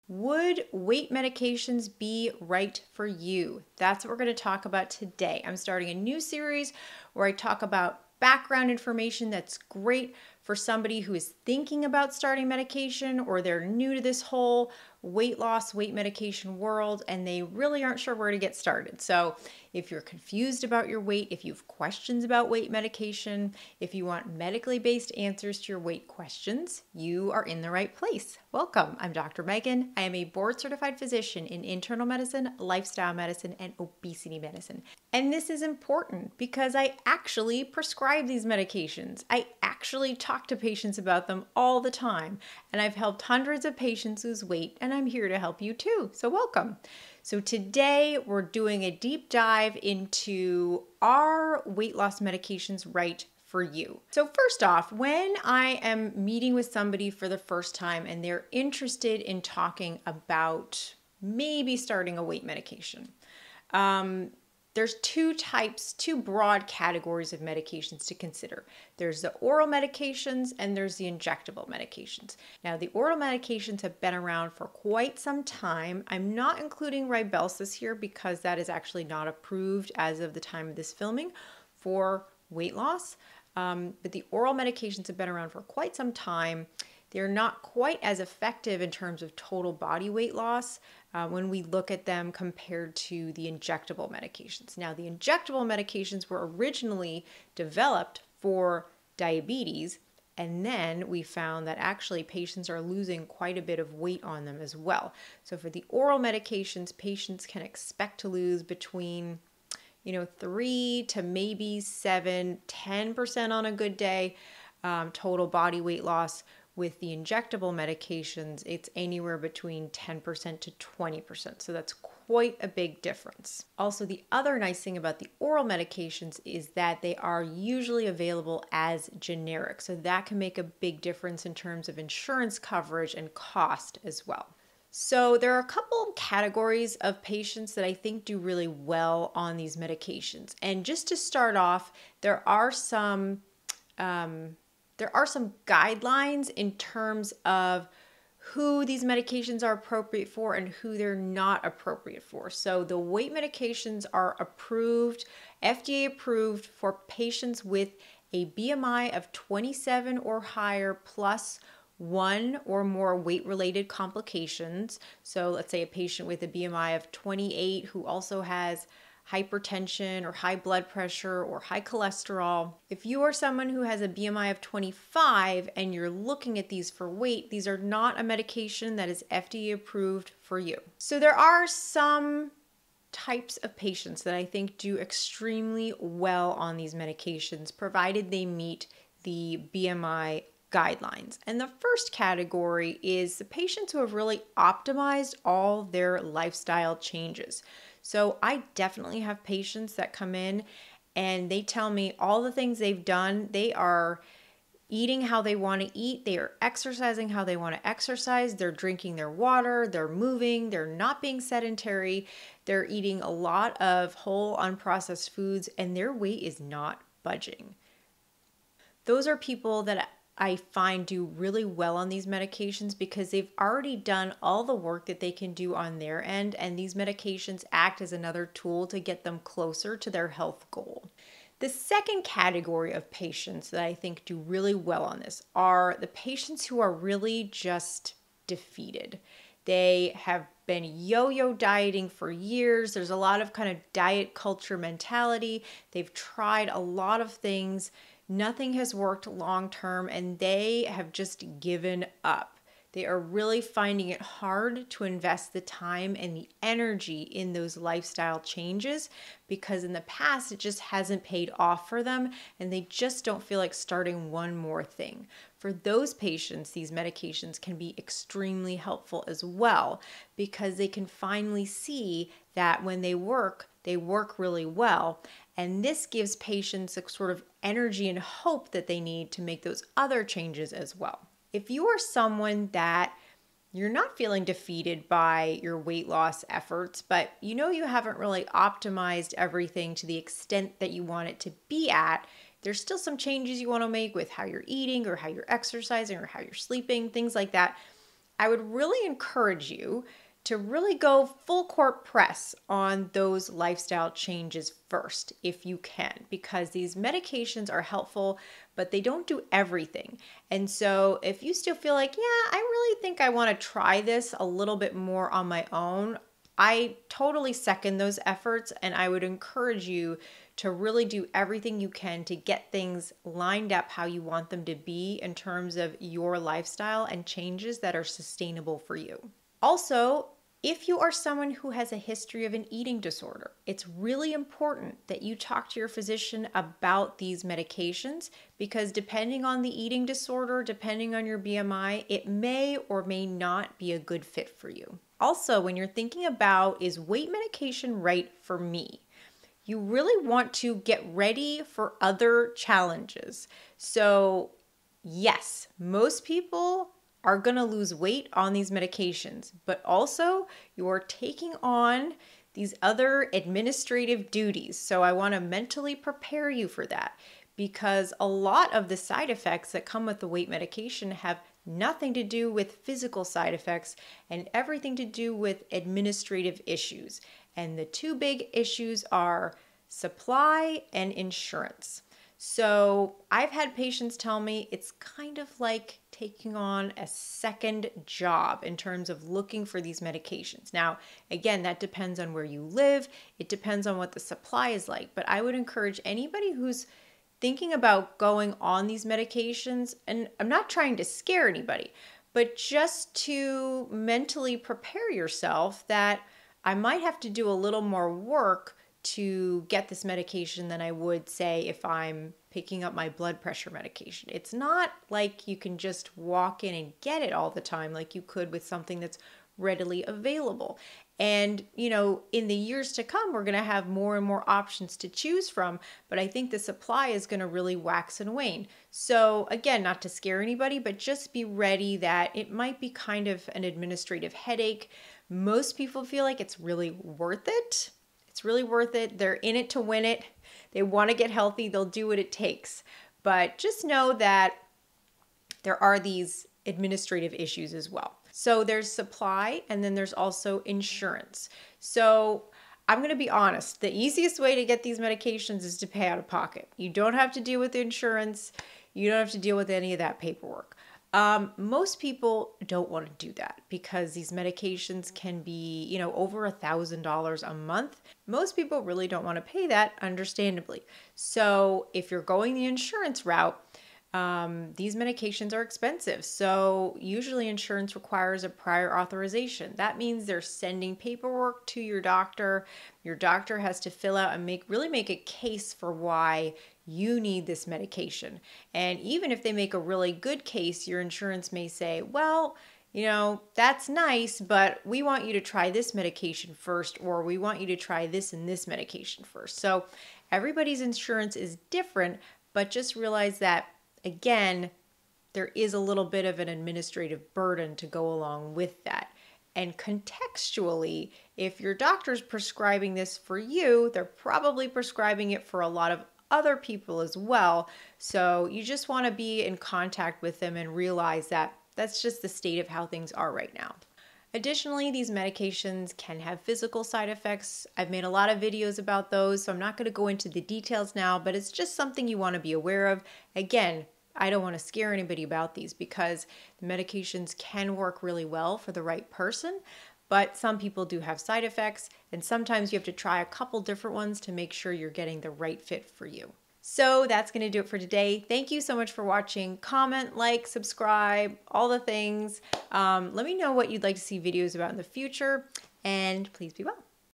Would weight medications be right for you? That's what we're going to talk about today. I'm starting a new series where I talk about background information that's great for somebody who is thinking about starting medication or they're new to this whole weight loss, weight medication world, and they really aren't sure where to get started. So if you're confused about your weight, if you have questions about weight medication, if you want medically based answers to your weight questions, you are in the right place. Welcome. I'm Dr. Megan. I am a board certified physician in internal medicine, lifestyle medicine, and obesity medicine. And this is important because I actually prescribe these medications. I actually talk to patients about them all the time. And I've helped hundreds of patients lose weight, and I'm here to help you too. So welcome. So today we're doing a deep dive into, are weight loss medications right for you? So first off, when I am meeting with somebody for the first time and they're interested in talking about maybe starting a weight medication, there's two broad categories of medications to consider. There's the oral medications and there's the injectable medications. Now, the oral medications have been around for quite some time. I'm not including Rybelsus here because that is actually not approved as of the time of this filming for weight loss. But the oral medications have been around for quite some time. They're not quite as effective in terms of total body weight loss when we look at them compared to the injectable medications. Now, the injectable medications were originally developed for diabetes, and then we found that actually patients are losing quite a bit of weight on them as well. So for the oral medications, patients can expect to lose between 3 to maybe 7, 10% on a good day, total body weight loss. With the injectable medications, it's anywhere between 10% to 20%. So that's quite a big difference. Also, the other nice thing about the oral medications is that they are usually available as generic. So that can make a big difference in terms of insurance coverage and cost as well. So there are a couple of categories of patients that I think do really well on these medications. And just to start off, there are some guidelines in terms of who these medications are appropriate for and who they're not appropriate for. So the weight medications are approved, FDA approved for patients with a BMI of 27 or higher plus one or more weight-related complications. So let's say a patient with a BMI of 28 who also has hypertension or high blood pressure or high cholesterol. If you are someone who has a BMI of 25 and you're looking at these for weight, these are not a medication that is FDA approved for you. So there are some types of patients that I think do extremely well on these medications, provided they meet the BMI guidelines. And the first category is the patients who have really optimized all their lifestyle changes. So I definitely have patients that come in and they tell me all the things they've done. They are eating how they want to eat. They are exercising how they want to exercise. They're drinking their water. They're moving. They're not being sedentary. They're eating a lot of whole unprocessed foods and their weight is not budging. Those are people that I find do really well on these medications because they've already done all the work that they can do on their end, and these medications act as another tool to get them closer to their health goal. The second category of patients that I think do really well on this are the patients who are really just defeated. They have been yo-yo dieting for years. There's a lot of kind of diet culture mentality. They've tried a lot of things. Nothing has worked long term and they have just given up. They are really finding it hard to invest the time and the energy in those lifestyle changes because in the past it just hasn't paid off for them and they just don't feel like starting one more thing. For those patients, these medications can be extremely helpful as well because they can finally see that when they work really well. And this gives patients a sort of energy and hope that they need to make those other changes as well. If you are someone that you're not feeling defeated by your weight loss efforts, but you haven't really optimized everything to the extent that you want it to be at, there's still some changes you want to make with how you're eating or how you're exercising or how you're sleeping, things like that. I would really encourage you to really go full court press on those lifestyle changes first if you can, because these medications are helpful, but they don't do everything. And so if you still feel like, yeah, I really think I want to try this a little bit more on my own, I totally second those efforts, and I would encourage you to really do everything you can to get things lined up how you want them to be in terms of your lifestyle and changes that are sustainable for you. Also, if you are someone who has a history of an eating disorder, it's really important that you talk to your physician about these medications, because depending on the eating disorder, depending on your BMI, it may or may not be a good fit for you. Also, when you're thinking about, is weight medication right for me? You really want to get ready for other challenges. So yes, most people are going to lose weight on these medications, but also you're taking on these other administrative duties. So I want to mentally prepare you for that, because a lot of the side effects that come with the weight medication have nothing to do with physical side effects and everything to do with administrative issues. And the two big issues are supply and insurance. So I've had patients tell me it's kind of like taking on a second job in terms of looking for these medications. Now, again, that depends on where you live. It depends on what the supply is like. But I would encourage anybody who's thinking about going on these medications, and I'm not trying to scare anybody, but just to mentally prepare yourself that I might have to do a little more work to get this medication than I would say if I'm picking up my blood pressure medication. It's not like you can just walk in and get it all the time like you could with something that's readily available. And, you know, in the years to come, we're going to have more and more options to choose from, but I think the supply is going to really wax and wane. So again, not to scare anybody, but just be ready that it might be kind of an administrative headache. Most people feel like it's really worth it. It's really worth it. They're in it to win it. They want to get healthy. They'll do what it takes. But just know that there are these administrative issues as well. So there's supply, and then there's also insurance. So I'm going to be honest. The easiest way to get these medications is to pay out of pocket. You don't have to deal with the insurance. You don't have to deal with any of that paperwork. Most people don't want to do that because these medications can be, you know, over $1,000 a month. Most people really don't want to pay that, understandably. So if you're going the insurance route, these medications are expensive. So usually insurance requires a prior authorization. That means they're sending paperwork to your doctor. Your doctor has to fill out and really make a case for why you need this medication. And even if they make a really good case, your insurance may say, well, you know, that's nice, but we want you to try this medication first, or we want you to try this and this medication first. So everybody's insurance is different, but just realize that, again, there is a little bit of an administrative burden to go along with that. And contextually, if your doctor's prescribing this for you, they're probably prescribing it for a lot of other people as well. So you just want to be in contact with them and realize that that's just the state of how things are right now. Additionally, these medications can have physical side effects. I've made a lot of videos about those, so I'm not going to go into the details now, but it's just something you want to be aware of. Again, I don't want to scare anybody about these because the medications can work really well for the right person, but some people do have side effects, and sometimes you have to try a couple different ones to make sure you're getting the right fit for you. So that's going to do it for today. Thank you so much for watching. Comment, like, subscribe, all the things. Let me know what you'd like to see videos about in the future, and please be well.